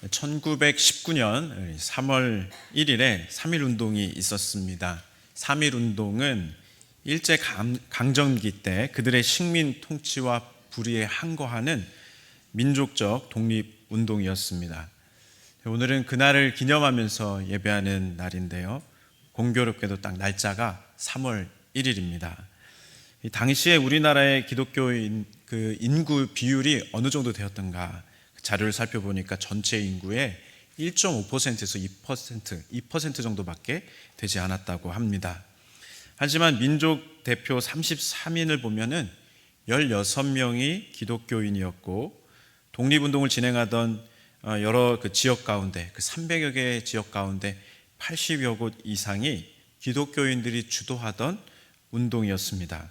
1919년 3월 1일에 3.1 운동이 있었습니다. 3.1 운동은 일제 강점기 때 그들의 식민 통치와 불의에 항거하는 민족적 독립 운동이었습니다. 오늘은 그날을 기념하면서 예배하는 날인데요. 공교롭게도 딱 날짜가 3월 1일입니다. 당시에 우리나라의 기독교인 그 인구 비율이 어느 정도 되었던가 자료를 살펴보니까 전체 인구의 1.5%에서 2% 정도밖에 되지 않았다고 합니다. 하지만 민족 대표 33인을 보면은 16명이 기독교인이었고 독립운동을 진행하던 여러 그 지역 가운데 그 300여 개의 지역 가운데 80여 곳 이상이 기독교인들이 주도하던 운동이었습니다.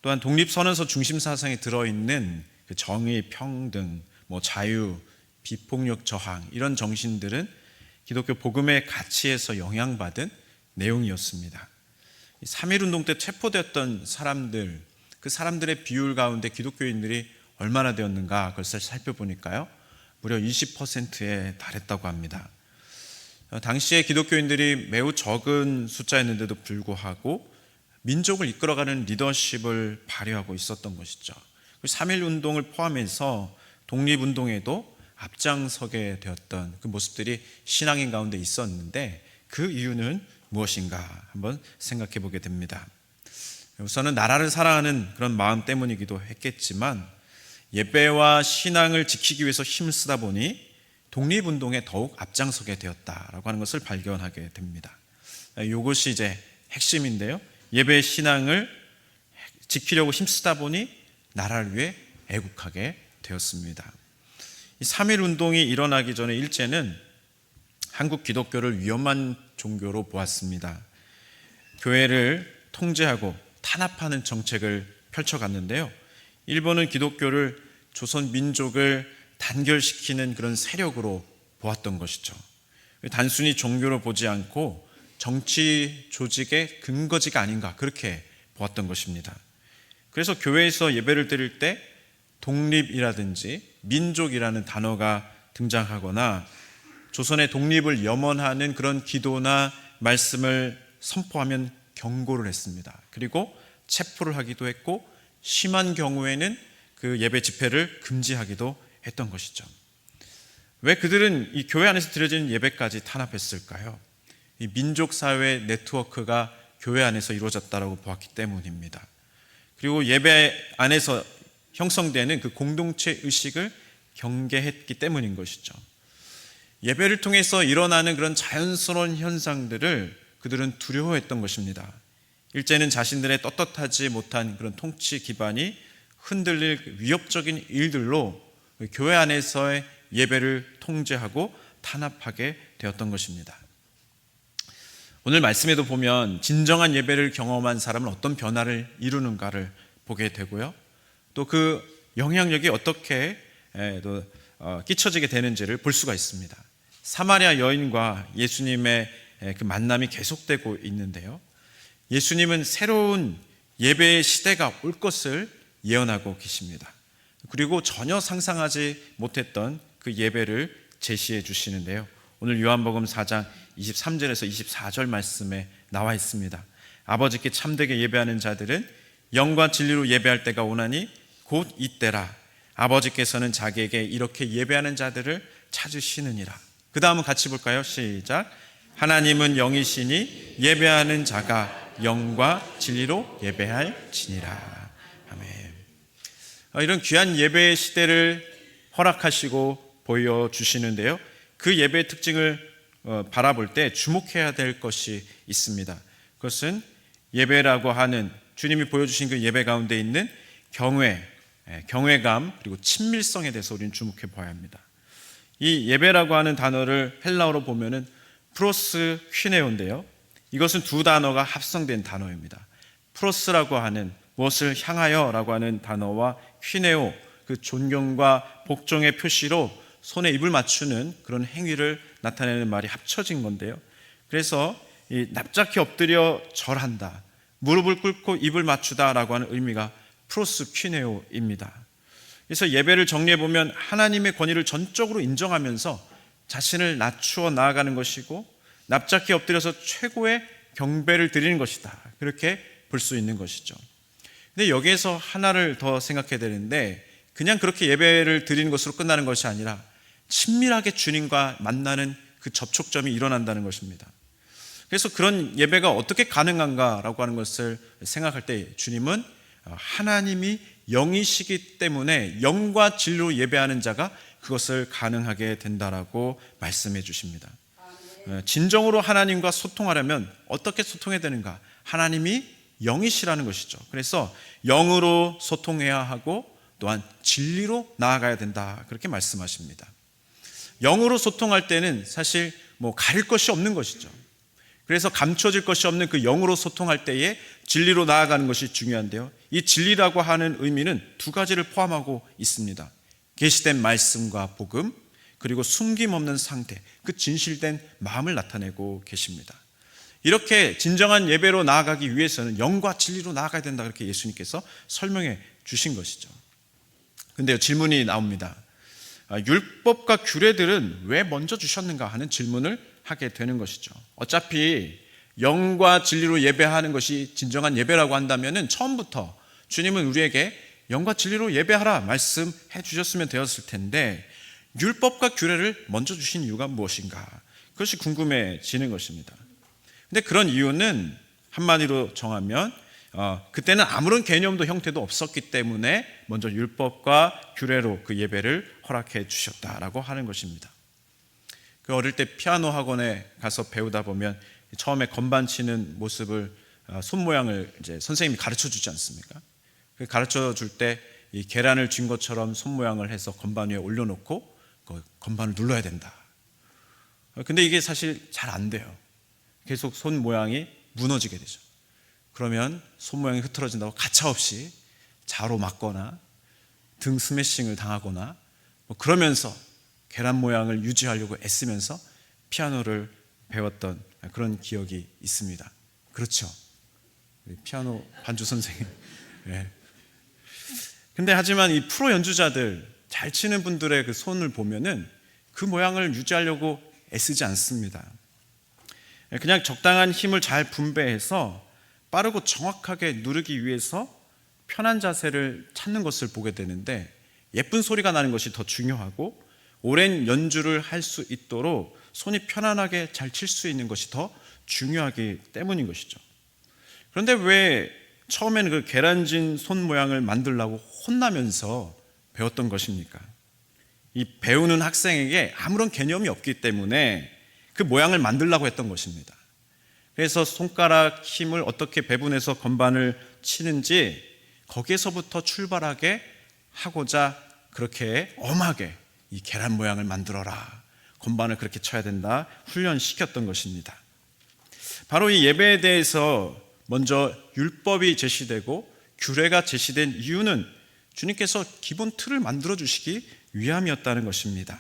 또한 독립선언서 중심 사상에 들어있는 그 정의, 평등, 자유, 비폭력 저항 이런 정신들은 기독교 복음의 가치에서 영향받은 내용이었습니다. 3.1 운동 때 체포되었던 사람들, 그 사람들의 비율 가운데 기독교인들이 얼마나 되었는가 그것을 살펴보니까요, 무려 20%에 달했다고 합니다. 당시에 기독교인들이 매우 적은 숫자였는데도 불구하고 민족을 이끌어가는 리더십을 발휘하고 있었던 것이죠. 3.1 운동을 포함해서 독립운동에도 앞장서게 되었던 그 모습들이 신앙인 가운데 있었는데 그 이유는 무엇인가 한번 생각해 보게 됩니다. 우선은 나라를 사랑하는 그런 마음 때문이기도 했겠지만 예배와 신앙을 지키기 위해서 힘을 쓰다 보니 독립운동에 더욱 앞장서게 되었다라고 하는 것을 발견하게 됩니다. 이것이 이제 핵심인데요. 예배 신앙을 지키려고 힘쓰다 보니 나라를 위해 애국하게 되었습니다. 이 3.1 운동이 일어나기 전에 일제는 한국 기독교를 위험한 종교로 보았습니다. 교회를 통제하고 탄압하는 정책을 펼쳐갔는데요. 일본은 기독교를 조선 민족을 단결시키는 그런 세력으로 보았던 것이죠. 단순히 종교로 보지 않고 정치 조직의 근거지가 아닌가 그렇게 보았던 것입니다. 그래서 교회에서 예배를 드릴 때 독립이라든지 민족이라는 단어가 등장하거나 조선의 독립을 염원하는 그런 기도나 말씀을 선포하면 경고를 했습니다. 그리고 체포를 하기도 했고 심한 경우에는 그 예배 집회를 금지하기도 했던 것이죠. 왜 그들은 이 교회 안에서 드려지는 예배까지 탄압했을까요? 이 민족사회 네트워크가 교회 안에서 이루어졌다고 보았기 때문입니다. 그리고 예배 안에서 형성되는 그 공동체 의식을 경계했기 때문인 것이죠. 예배를 통해서 일어나는 그런 자연스러운 현상들을 그들은 두려워했던 것입니다. 일제는 자신들의 떳떳하지 못한 그런 통치 기반이 흔들릴 위협적인 일들로 교회 안에서의 예배를 통제하고 탄압하게 되었던 것입니다. 오늘 말씀에도 보면 진정한 예배를 경험한 사람은 어떤 변화를 이루는가를 보게 되고요. 또 그 영향력이 어떻게 끼쳐지게 되는지를 볼 수가 있습니다. 사마리아 여인과 예수님의 그 만남이 계속되고 있는데요. 예수님은 새로운 예배의 시대가 올 것을 예언하고 계십니다. 그리고 전혀 상상하지 못했던 그 예배를 제시해 주시는데요. 오늘 요한복음 4장 23절에서 24절 말씀에 나와 있습니다. 아버지께 참되게 예배하는 자들은 영과 진리로 예배할 때가 오나니 곧 이때라. 아버지께서는 자기에게 이렇게 예배하는 자들을 찾으시느니라. 그 다음은 같이 볼까요? 시작. 하나님은 영이시니 예배하는 자가 영과 진리로 예배할지니라. 아멘. 이런 귀한 예배의 시대를 허락하시고 보여주시는데요. 그 예배의 특징을 바라볼 때 주목해야 될 것이 있습니다. 그것은 예배라고 하는 주님이 보여주신 그 예배 가운데 있는 경외감 그리고 친밀성에 대해서 우리는 주목해 봐야 합니다. 이 예배라고 하는 단어를 헬라어로 보면은 프로스 퀴네오인데요. 이것은 두 단어가 합성된 단어입니다. 프로스라고 하는 무엇을 향하여라고 하는 단어와 퀴네오 그 존경과 복종의 표시로 손에 입을 맞추는 그런 행위를 나타내는 말이 합쳐진 건데요. 그래서 이 납작히 엎드려 절한다, 무릎을 꿇고 입을 맞추다라고 하는 의미가 프로스 퀴네오입니다. 그래서 예배를 정리해 보면 하나님의 권위를 전적으로 인정하면서 자신을 낮추어 나아가는 것이고 납작히 엎드려서 최고의 경배를 드리는 것이다. 그렇게 볼 수 있는 것이죠. 근데 여기에서 하나를 더 생각해야 되는데, 그냥 그렇게 예배를 드리는 것으로 끝나는 것이 아니라 친밀하게 주님과 만나는 그 접촉점이 일어난다는 것입니다. 그래서 그런 예배가 어떻게 가능한가라고 하는 것을 생각할 때 주님은 하나님이 영이시기 때문에 영과 진리로 예배하는 자가 그것을 가능하게 된다라고 말씀해 주십니다. 진정으로 하나님과 소통하려면 어떻게 소통해야 되는가? 하나님이 영이시라는 것이죠. 그래서 영으로 소통해야 하고 또한 진리로 나아가야 된다, 그렇게 말씀하십니다. 영으로 소통할 때는 사실 가릴 것이 없는 것이죠. 그래서 감춰질 것이 없는 그 영으로 소통할 때에 진리로 나아가는 것이 중요한데요, 이 진리라고 하는 의미는 두 가지를 포함하고 있습니다. 계시된 말씀과 복음, 그리고 숨김없는 상태, 그 진실된 마음을 나타내고 계십니다. 이렇게 진정한 예배로 나아가기 위해서는 영과 진리로 나아가야 된다, 그렇게 예수님께서 설명해 주신 것이죠. 근데요, 질문이 나옵니다. 율법과 규례들은 왜 먼저 주셨는가 하는 질문을 하게 되는 것이죠. 어차피 영과 진리로 예배하는 것이 진정한 예배라고 한다면 처음부터 주님은 우리에게 영과 진리로 예배하라 말씀해 주셨으면 되었을 텐데, 율법과 규례를 먼저 주신 이유가 무엇인가? 그것이 궁금해지는 것입니다. 근데 그런 이유는 한마디로 정하면 그때는 아무런 개념도 형태도 없었기 때문에 먼저 율법과 규례로 그 예배를 허락해 주셨다라고 하는 것입니다. 그 어릴 때 피아노 학원에 가서 배우다 보면 처음에 건반 치는 모습을 손 모양을 이제 선생님이 가르쳐 주지 않습니까? 그 가르쳐 줄 때 이 계란을 쥔 것처럼 손 모양을 해서 건반 위에 올려놓고 그 건반을 눌러야 된다. 근데 이게 사실 잘 안 돼요. 계속 손 모양이 무너지게 되죠. 그러면 손 모양이 흐트러진다고 가차없이 자로 맞거나 등 스매싱을 당하거나 그러면서 계란 모양을 유지하려고 애쓰면서 피아노를 배웠던 그런 기억이 있습니다. 그렇죠? 피아노 반주 선생님. 네. 근데 하지만 이 프로 연주자들, 잘 치는 분들의 그 손을 보면은 그 모양을 유지하려고 애쓰지 않습니다. 그냥 적당한 힘을 잘 분배해서 빠르고 정확하게 누르기 위해서 편한 자세를 찾는 것을 보게 되는데, 예쁜 소리가 나는 것이 더 중요하고 오랜 연주를 할 수 있도록 손이 편안하게 잘 칠 수 있는 것이 더 중요하기 때문인 것이죠. 그런데 왜 처음에는 그 계란진 손 모양을 만들려고 혼나면서 배웠던 것입니까? 이 배우는 학생에게 아무런 개념이 없기 때문에 그 모양을 만들려고 했던 것입니다. 그래서 손가락 힘을 어떻게 배분해서 건반을 치는지 거기에서부터 출발하게 하고자 그렇게 엄하게 이 계란 모양을 만들어라, 건반을 그렇게 쳐야 된다, 훈련시켰던 것입니다. 바로 이 예배에 대해서 먼저 율법이 제시되고 규례가 제시된 이유는 주님께서 기본 틀을 만들어 주시기 위함이었다는 것입니다.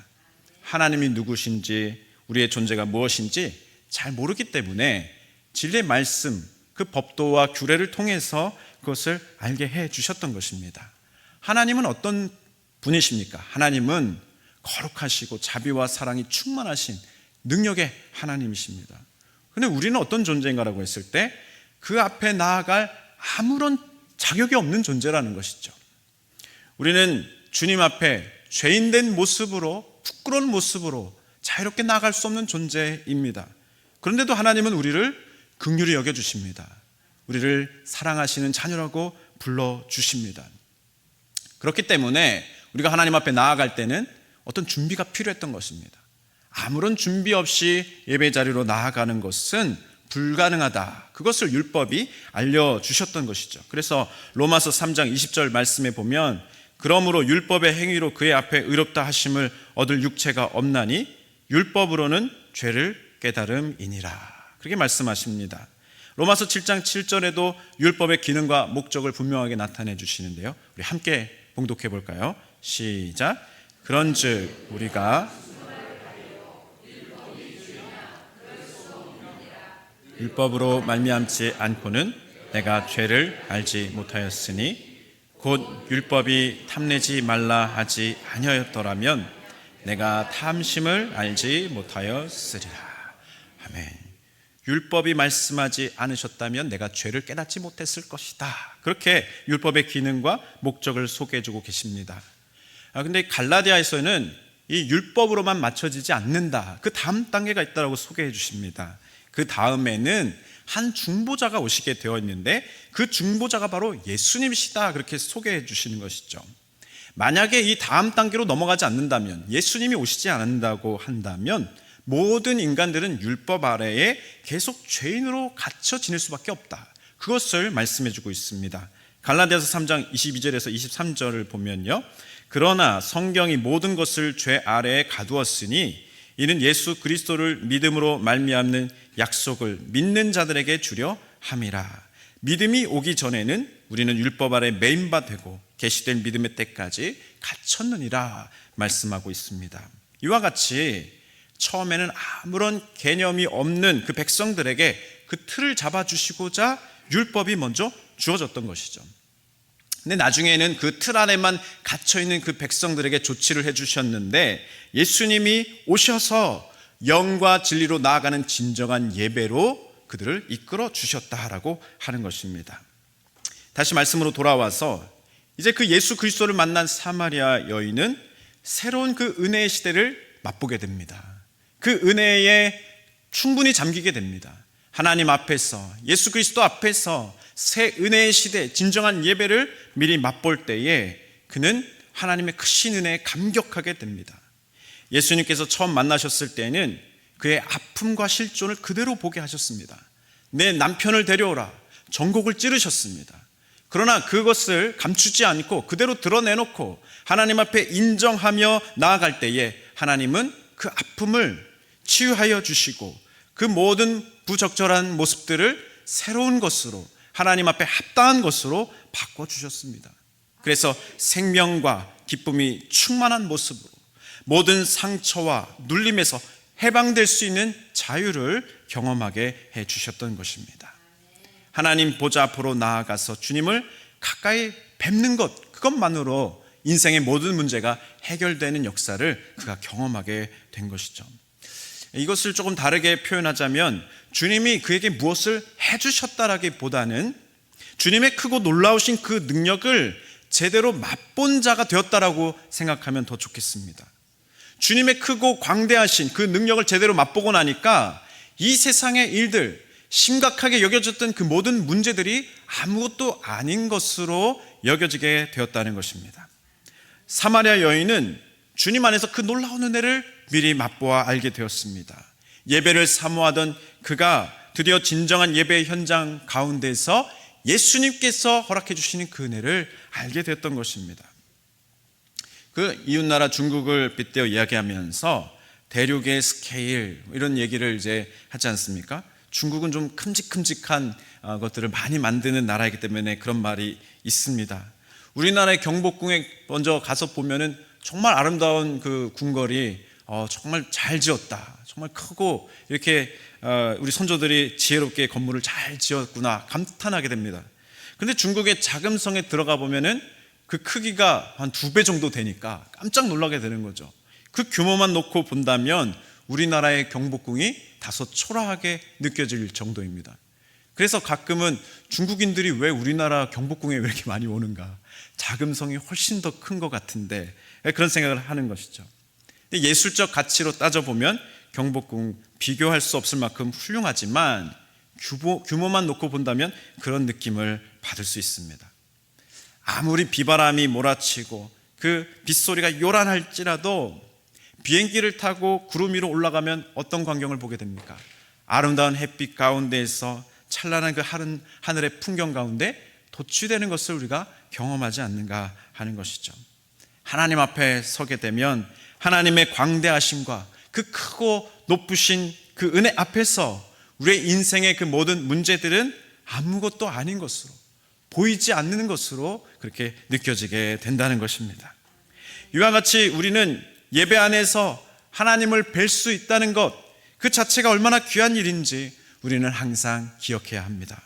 하나님이 누구신지, 우리의 존재가 무엇인지 잘 모르기 때문에 진리의 말씀, 그 법도와 규례를 통해서 그것을 알게 해 주셨던 것입니다. 하나님은 어떤 분이십니까? 하나님은 거룩하시고 자비와 사랑이 충만하신 능력의 하나님이십니다. 그런데 우리는 어떤 존재인가라고 했을 때 그 앞에 나아갈 아무런 자격이 없는 존재라는 것이죠. 우리는 주님 앞에 죄인된 모습으로, 부끄러운 모습으로 자유롭게 나아갈 수 없는 존재입니다. 그런데도 하나님은 우리를 긍휼히 여겨주십니다. 우리를 사랑하시는 자녀라고 불러주십니다. 그렇기 때문에 우리가 하나님 앞에 나아갈 때는 어떤 준비가 필요했던 것입니다. 아무런 준비 없이 예배 자리로 나아가는 것은 불가능하다. 그것을 율법이 알려주셨던 것이죠. 그래서 로마서 3장 20절 말씀에 보면, 그러므로 율법의 행위로 그의 앞에 의롭다 하심을 얻을 육체가 없나니 율법으로는 죄를 깨달음이니라. 그렇게 말씀하십니다. 로마서 7장 7절에도 율법의 기능과 목적을 분명하게 나타내 주시는데요, 우리 함께 봉독해 볼까요? 시작. 그런즉 우리가 율법으로 말미암지 않고는 내가 죄를 알지 못하였으니 곧 율법이 탐내지 말라 하지 아니하였더라면 내가 탐심을 알지 못하였으리라. 아멘. 율법이 말씀하지 않으셨다면 내가 죄를 깨닫지 못했을 것이다. 그렇게 율법의 기능과 목적을 소개해주고 계십니다. 근데 갈라디아에서는 이 율법으로만 맞춰지지 않는다. 그 다음 단계가 있다고 소개해 주십니다. 그 다음에는 한 중보자가 오시게 되어 있는데 그 중보자가 바로 예수님이시다. 그렇게 소개해 주시는 것이죠. 만약에 이 다음 단계로 넘어가지 않는다면, 예수님이 오시지 않는다고 한다면 모든 인간들은 율법 아래에 계속 죄인으로 갇혀 지낼 수밖에 없다. 그것을 말씀해 주고 있습니다. 갈라디아서 3장 22절에서 23절을 보면요, 그러나 성경이 모든 것을 죄 아래에 가두었으니 이는 예수 그리스도를 믿음으로 말미암는 약속을 믿는 자들에게 주려 함이라. 믿음이 오기 전에는 우리는 율법 아래 매인 바 되고 계시된 믿음의 때까지 갇혔느니라 말씀하고 있습니다. 이와 같이 처음에는 아무런 개념이 없는 그 백성들에게 그 틀을 잡아주시고자 율법이 먼저 주어졌던 것이죠. 근데 나중에는 그 틀 안에만 갇혀있는 그 백성들에게 조치를 해주셨는데 예수님이 오셔서 영과 진리로 나아가는 진정한 예배로 그들을 이끌어 주셨다라고 하는 것입니다. 다시 말씀으로 돌아와서 이제 그 예수 그리스도를 만난 사마리아 여인은 새로운 그 은혜의 시대를 맛보게 됩니다. 그 은혜에 충분히 잠기게 됩니다. 하나님 앞에서, 예수 그리스도 앞에서 새 은혜의 시대, 진정한 예배를 미리 맛볼 때에 그는 하나님의 크신 은혜에 감격하게 됩니다. 예수님께서 처음 만나셨을 때는 그의 아픔과 실존을 그대로 보게 하셨습니다. 내 남편을 데려오라, 전곡을 찌르셨습니다. 그러나 그것을 감추지 않고 그대로 드러내놓고 하나님 앞에 인정하며 나아갈 때에 하나님은 그 아픔을 치유하여 주시고 그 모든 부적절한 모습들을 새로운 것으로, 하나님 앞에 합당한 것으로 바꿔주셨습니다. 그래서 생명과 기쁨이 충만한 모습으로 모든 상처와 눌림에서 해방될 수 있는 자유를 경험하게 해주셨던 것입니다. 하나님 보좌 앞으로 나아가서 주님을 가까이 뵙는 것, 그것만으로 인생의 모든 문제가 해결되는 역사를 그가 경험하게 된 것이죠. 이것을 조금 다르게 표현하자면 주님이 그에게 무엇을 해주셨다라기보다는 주님의 크고 놀라우신 그 능력을 제대로 맛본 자가 되었다라고 생각하면 더 좋겠습니다. 주님의 크고 광대하신 그 능력을 제대로 맛보고 나니까 이 세상의 일들, 심각하게 여겨졌던 그 모든 문제들이 아무것도 아닌 것으로 여겨지게 되었다는 것입니다. 사마리아 여인은 주님 안에서 그 놀라운 은혜를 미리 맛보아 알게 되었습니다. 예배를 사모하던 그가 드디어 진정한 예배의 현장 가운데서 예수님께서 허락해 주시는 그 은혜를 알게 되었던 것입니다. 그 이웃나라 중국을 빗대어 이야기하면서 대륙의 스케일 이런 얘기를 이제 하지 않습니까? 중국은 좀 큼직큼직한 것들을 많이 만드는 나라이기 때문에 그런 말이 있습니다. 우리나라의 경복궁에 먼저 가서 보면은 정말 아름다운 그 궁궐이 정말 잘 지었다, 정말 크고 이렇게 우리 선조들이 지혜롭게 건물을 잘 지었구나 감탄하게 됩니다. 그런데 중국의 자금성에 들어가 보면은 그 크기가 한 2배 정도 되니까 깜짝 놀라게 되는 거죠. 그 규모만 놓고 본다면 우리나라의 경복궁이 다소 초라하게 느껴질 정도입니다. 그래서 가끔은 중국인들이 왜 우리나라 경복궁에 왜 이렇게 많이 오는가, 자금성이 훨씬 더 큰 것 같은데 그런 생각을 하는 것이죠. 예술적 가치로 따져보면 경복궁 비교할 수 없을 만큼 훌륭하지만 규모만 놓고 본다면 그런 느낌을 받을 수 있습니다. 아무리 비바람이 몰아치고 그 빗소리가 요란할지라도 비행기를 타고 구름 위로 올라가면 어떤 광경을 보게 됩니까? 아름다운 햇빛 가운데에서 찬란한 그 하늘의 풍경 가운데 도취되는 것을 우리가 경험하지 않는가 하는 것이죠. 하나님 앞에 서게 되면 하나님의 광대하심과 그 크고 높으신 그 은혜 앞에서 우리의 인생의 그 모든 문제들은 아무것도 아닌 것으로, 보이지 않는 것으로 그렇게 느껴지게 된다는 것입니다. 이와 같이 우리는 예배 안에서 하나님을 뵐 수 있다는 것, 그 자체가 얼마나 귀한 일인지 우리는 항상 기억해야 합니다.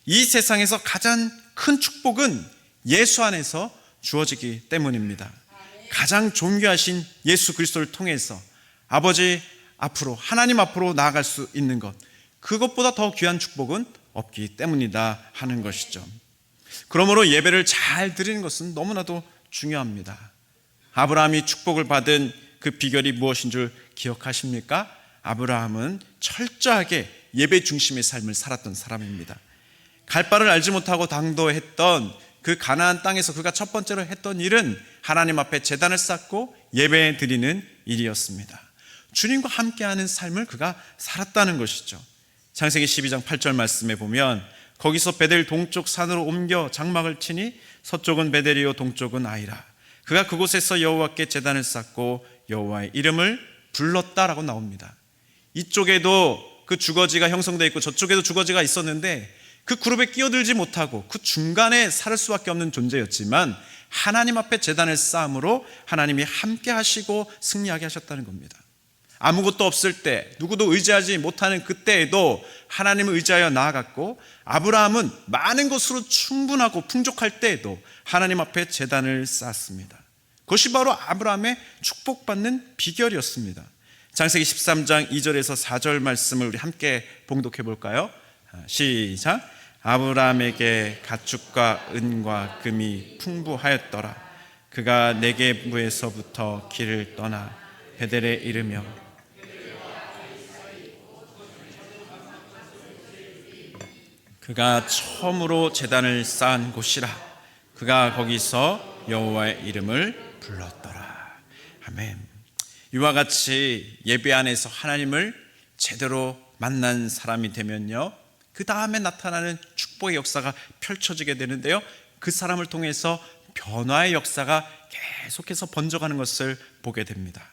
이 세상에서 가장 큰 축복은 예수 안에서 주어지기 때문입니다. 가장 존귀하신 예수 그리스도를 통해서 아버지 앞으로, 하나님 앞으로 나아갈 수 있는 것, 그것보다 더 귀한 축복은 없기 때문이다 하는 것이죠. 그러므로 예배를 잘 드리는 것은 너무나도 중요합니다. 아브라함이 축복을 받은 그 비결이 무엇인 줄 기억하십니까? 아브라함은 철저하게 예배 중심의 삶을 살았던 사람입니다. 갈 바를 알지 못하고 당도했던 그 가나안 땅에서 그가 첫 번째로 했던 일은 하나님 앞에 제단을 쌓고 예배 드리는 일이었습니다. 주님과 함께하는 삶을 그가 살았다는 것이죠. 창세기 12장 8절 말씀에 보면 거기서 베델 동쪽 산으로 옮겨 장막을 치니 서쪽은 베델이요 동쪽은 아이라. 그가 그곳에서 여호와께 제단을 쌓고 여호와의 이름을 불렀다라고 나옵니다. 이쪽에도 그 주거지가 형성되어 있고 저쪽에도 주거지가 있었는데 그 그룹에 끼어들지 못하고 그 중간에 살 수밖에 없는 존재였지만 하나님 앞에 제단을 쌓음으로 하나님이 함께 하시고 승리하게 하셨다는 겁니다. 아무것도 없을 때, 누구도 의지하지 못하는 그때에도 하나님을 의지하여 나아갔고, 아브라함은 많은 것으로 충분하고 풍족할 때에도 하나님 앞에 제단을 쌓았습니다. 그것이 바로 아브라함의 축복받는 비결이었습니다. 창세기 13장 2절에서 4절 말씀을 우리 함께 봉독해 볼까요? 시작. 아브라함에게 가축과 은과 금이 풍부하였더라. 그가 네게부에서부터 길을 떠나 베델에 이르며 그가 처음으로 제단을 쌓은 곳이라. 그가 거기서 여호와의 이름을 불렀더라. 아멘. 이와 같이 예배 안에서 하나님을 제대로 만난 사람이 되면요, 그 다음에 나타나는 축복의 역사가 펼쳐지게 되는데요, 그 사람을 통해서 변화의 역사가 계속해서 번져가는 것을 보게 됩니다.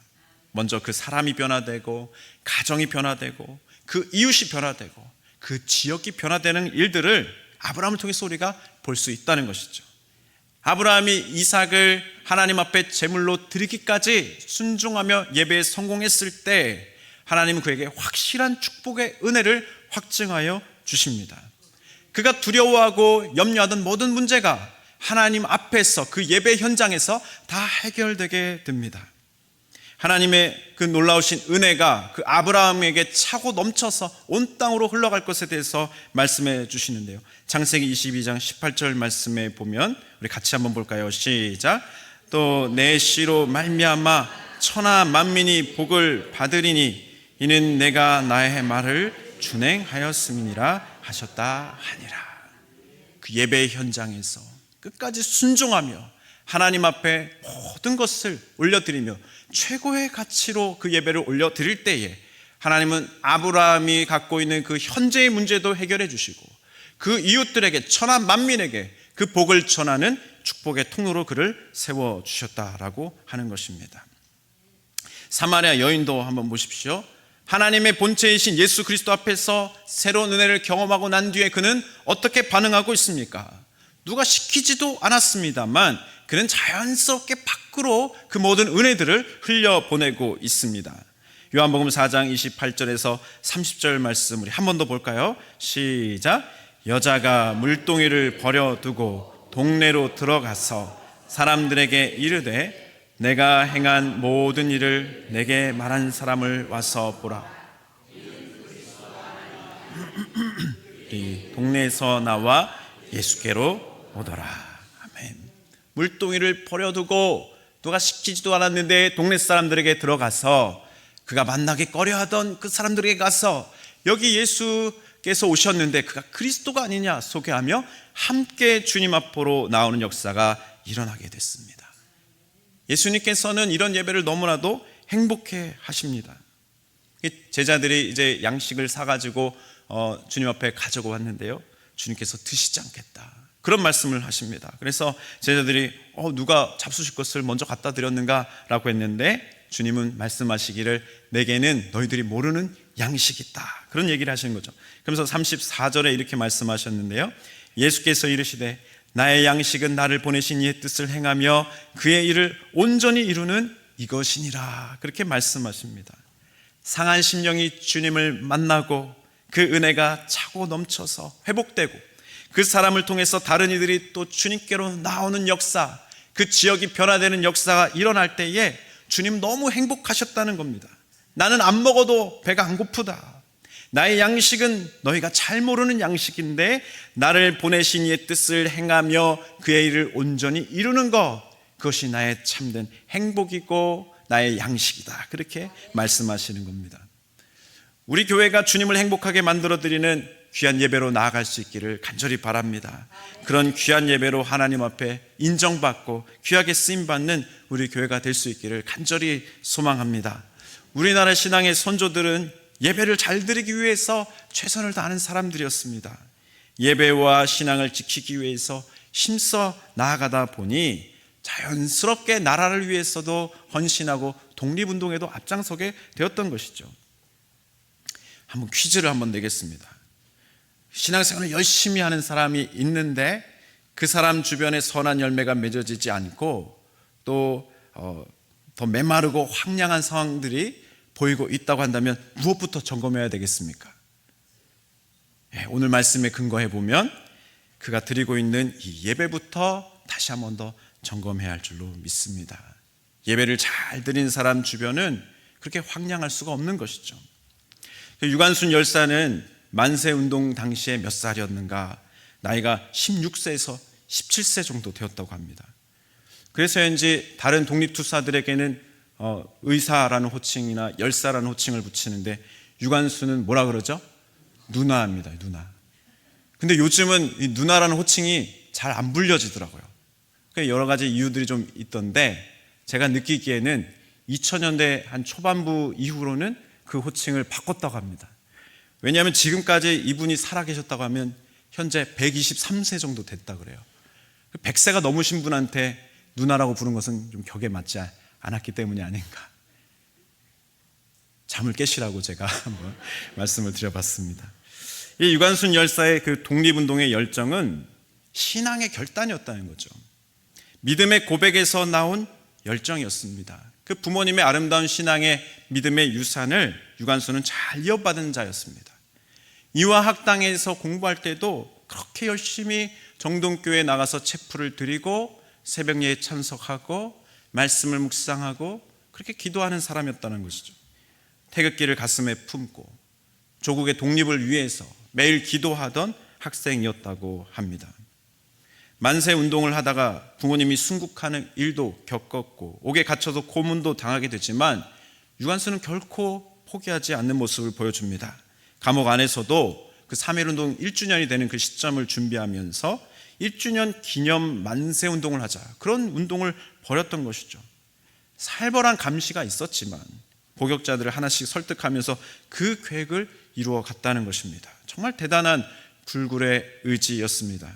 먼저 그 사람이 변화되고, 가정이 변화되고, 그 이웃이 변화되고, 그 지역이 변화되는 일들을 아브라함을 통해서 우리가 볼 수 있다는 것이죠. 아브라함이 이삭을 하나님 앞에 제물로 드리기까지 순종하며 예배에 성공했을 때 하나님은 그에게 확실한 축복의 은혜를 확증하여 주십니다. 그가 두려워하고 염려하던 모든 문제가 하나님 앞에서, 그 예배 현장에서 다 해결되게 됩니다. 하나님의 그 놀라우신 은혜가 그 아브라함에게 차고 넘쳐서 온 땅으로 흘러갈 것에 대해서 말씀해 주시는데요, 창세기 22장 18절 말씀에 보면 우리 같이 한번 볼까요? 시작. 또 내 씨로 말미암아 천하 만민이 복을 받으리니 이는 내가 나의 말을 준행하였음이니라 하셨다 하니라. 그 예배 현장에서 끝까지 순종하며 하나님 앞에 모든 것을 올려드리며 최고의 가치로 그 예배를 올려드릴 때에 하나님은 아브라함이 갖고 있는 그 현재의 문제도 해결해 주시고 그 이웃들에게, 천하 만민에게 그 복을 전하는 축복의 통로로 그를 세워주셨다라고 하는 것입니다. 사마리아 여인도 한번 보십시오. 하나님의 본체이신 예수 그리스도 앞에서 새로운 은혜를 경험하고 난 뒤에 그는 어떻게 반응하고 있습니까? 누가 시키지도 않았습니다만 그는 자연스럽게 밖으로 그 모든 은혜들을 흘려보내고 있습니다. 요한복음 4장 28절에서 30절 말씀 우리 한 번 더 볼까요? 시작. 여자가 물동이를 버려두고 동네로 들어가서 사람들에게 이르되 내가 행한 모든 일을 내게 말한 사람을 와서 보라. 이 동네에서 나와 예수께로 오더라. 아멘. 물동이를 버려두고 누가 시키지도 않았는데 동네 사람들에게 들어가서 그가 만나기 꺼려하던 그 사람들에게 가서 여기 예수께서 오셨는데 그가 그리스도가 아니냐 소개하며 함께 주님 앞으로 나오는 역사가 일어나게 됐습니다. 예수님께서는 이런 예배를 너무나도 행복해 하십니다. 제자들이 이제 양식을 사가지고 주님 앞에 가지고 왔는데요, 주님께서 드시지 않겠다 그런 말씀을 하십니다. 그래서 제자들이 누가 잡수실 것을 먼저 갖다 드렸는가 라고 했는데 주님은 말씀하시기를 내게는 너희들이 모르는 양식이 있다 그런 얘기를 하시는 거죠. 그러면서 34절에 이렇게 말씀하셨는데요, 예수께서 이르시되 나의 양식은 나를 보내신 이의 뜻을 행하며 그의 일을 온전히 이루는 이것이니라 그렇게 말씀하십니다. 상한 심령이 주님을 만나고 그 은혜가 차고 넘쳐서 회복되고 그 사람을 통해서 다른 이들이 또 주님께로 나오는 역사, 그 지역이 변화되는 역사가 일어날 때에 주님 너무 행복하셨다는 겁니다. 나는 안 먹어도 배가 안 고프다. 나의 양식은 너희가 잘 모르는 양식인데 나를 보내신 이의 뜻을 행하며 그의 일을 온전히 이루는 것, 그것이 나의 참된 행복이고 나의 양식이다. 그렇게 말씀하시는 겁니다. 우리 교회가 주님을 행복하게 만들어드리는 귀한 예배로 나아갈 수 있기를 간절히 바랍니다. 그런 귀한 예배로 하나님 앞에 인정받고 귀하게 쓰임받는 우리 교회가 될 수 있기를 간절히 소망합니다. 우리나라 신앙의 선조들은 예배를 잘 드리기 위해서 최선을 다하는 사람들이었습니다. 예배와 신앙을 지키기 위해서 힘써 나아가다 보니 자연스럽게 나라를 위해서도 헌신하고 독립운동에도 앞장서게 되었던 것이죠. 한번 퀴즈를 한번 내겠습니다. 신앙생활을 열심히 하는 사람이 있는데 그 사람 주변에 선한 열매가 맺어지지 않고 또 더 메마르고 황량한 상황들이 보이고 있다고 한다면 무엇부터 점검해야 되겠습니까? 오늘 말씀에 근거해 보면 그가 드리고 있는 이 예배부터 다시 한 번 더 점검해야 할 줄로 믿습니다. 예배를 잘 드린 사람 주변은 그렇게 황량할 수가 없는 것이죠. 유관순 열사는 만세운동 당시에 몇 살이었는가? 나이가 16세에서 17세 정도 되었다고 합니다. 그래서인지 다른 독립투사들에게는 의사라는 호칭이나 열사라는 호칭을 붙이는데 유관순은 뭐라 그러죠? 누나입니다. 누나. 근데 요즘은 이 누나라는 호칭이 잘 안 불려지더라고요. 여러 가지 이유들이 좀 있던데 제가 느끼기에는 2000년대 한 초반부 이후로는 그 호칭을 바꿨다고 합니다. 왜냐하면 지금까지 이분이 살아계셨다고 하면 현재 123세 정도 됐다 그래요. 100세가 넘으신 분한테 누나라고 부른 것은 좀 격에 맞지 않았기 때문이 아닌가. 잠을 깨시라고 제가 한번 말씀을 드려봤습니다. 이 유관순 열사의 그 독립운동의 열정은 신앙의 결단이었다는 거죠. 믿음의 고백에서 나온 열정이었습니다. 그 부모님의 아름다운 신앙의 믿음의 유산을 유관순은 잘 이어받은 자였습니다. 이화학당에서 공부할 때도 그렇게 열심히 정동교회에 나가서 체풀을 드리고 새벽예에 참석하고 말씀을 묵상하고 그렇게 기도하는 사람이었다는 것이죠. 태극기를 가슴에 품고 조국의 독립을 위해서 매일 기도하던 학생이었다고 합니다. 만세운동을 하다가 부모님이 순국하는 일도 겪었고 옥에 갇혀서 고문도 당하게 되지만 유관순은 결코 포기하지 않는 모습을 보여줍니다. 감옥 안에서도 그 3.1운동 1주년이 되는 그 시점을 준비하면서 1주년 기념 만세운동을 하자, 그런 운동을 벌였던 것이죠. 살벌한 감시가 있었지만 복역자들을 하나씩 설득하면서 그 계획을 이루어 갔다는 것입니다. 정말 대단한 불굴의 의지였습니다.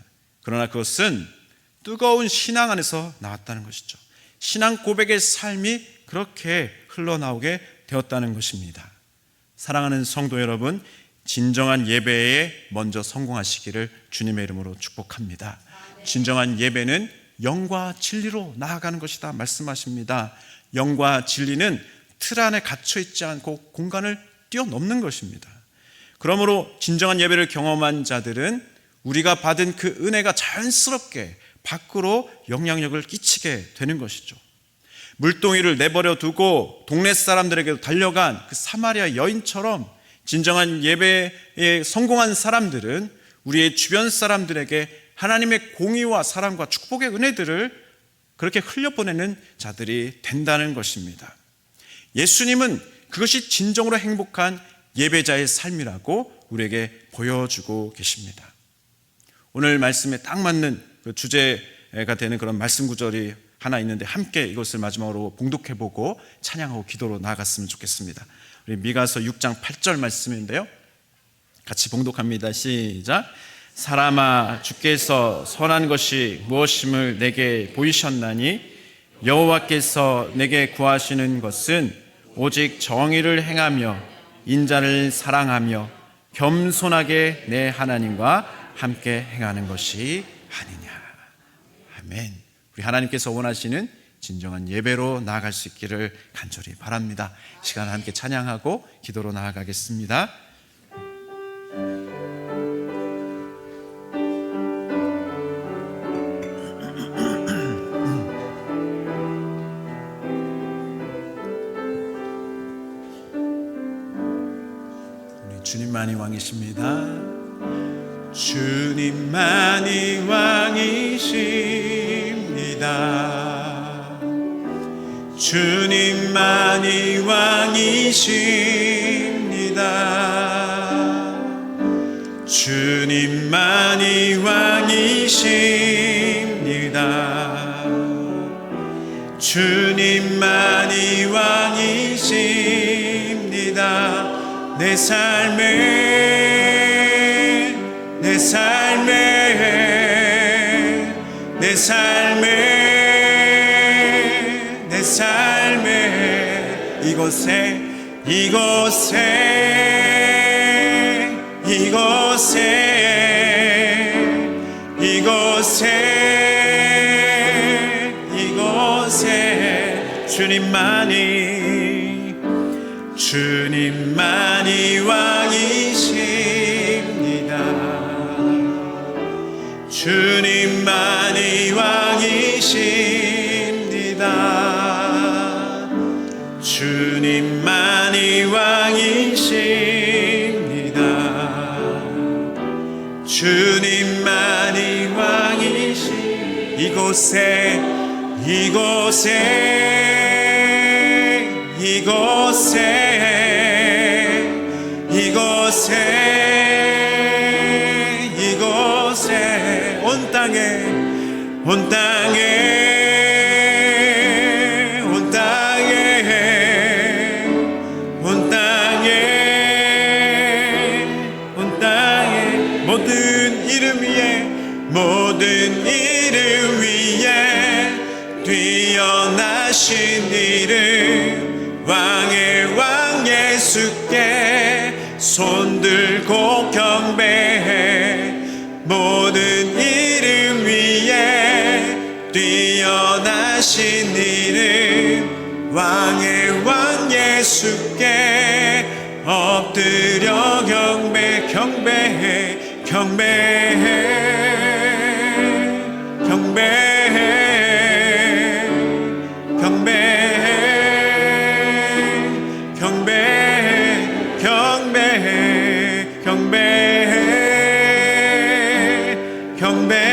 그러나 그것은 뜨거운 신앙 안에서 나왔다는 것이죠. 신앙 고백의 삶이 그렇게 흘러나오게 되었다는 것입니다. 사랑하는 성도 여러분, 진정한 예배에 먼저 성공하시기를 주님의 이름으로 축복합니다. 진정한 예배는 영과 진리로 나아가는 것이다 말씀하십니다. 영과 진리는 틀 안에 갇혀 있지 않고 공간을 뛰어넘는 것입니다. 그러므로 진정한 예배를 경험한 자들은 우리가 받은 그 은혜가 자연스럽게 밖으로 영향력을 끼치게 되는 것이죠. 물동이를 내버려 두고 동네 사람들에게 달려간 그 사마리아 여인처럼 진정한 예배에 성공한 사람들은 우리의 주변 사람들에게 하나님의 공의와 사랑과 축복의 은혜들을 그렇게 흘려보내는 자들이 된다는 것입니다. 예수님은 그것이 진정으로 행복한 예배자의 삶이라고 우리에게 보여주고 계십니다. 오늘 말씀에 딱 맞는 그 주제가 되는 그런 말씀 구절이 하나 있는데 함께 이것을 마지막으로 봉독해보고 찬양하고 기도로 나아갔으면 좋겠습니다. 우리 미가서 6장 8절 말씀인데요, 같이 봉독합니다. 시작. 사람아, 주께서 선한 것이 무엇임을 내게 보이셨나니 여호와께서 내게 구하시는 것은 오직 정의를 행하며 인자를 사랑하며 겸손하게 내 하나님과 함께 행하는 것이 아니냐. 아멘. 우리 하나님께서 원하시는 진정한 예배로 나아갈 수 있기를 간절히 바랍니다. 시간 함께 찬양하고 기도로 나아가겠습니다. 주님만이 왕이십니다. 주님만이 왕이십니다. 주님만이 왕이십니다. 주님만이 왕이십니다. 주님만이 왕이십니다. 내 삶에 내 삶에 내 삶에 내 삶에 이곳에 이곳에 이곳에 이곳에 이곳에 주님만이 주님만이 왕이십니다. 주님만이 왕이십니다. 주님만이 왕이십니다. 주님만이 왕이십니다. 이곳에 이곳에 이곳에 이곳에 이곳에 온 땅에 온 땅에 온 땅에 온 땅에 온 땅에 모든 이름 위에 모든 이름 위에 뛰어나신 이름 왕의 왕 예수께 손들고 경배해 모든 이름 위에 뛰어나신 이름 왕의 왕 예수께 엎드려 경배해 경배해 경배해 경배해 경배해 경배해 경배해 경배해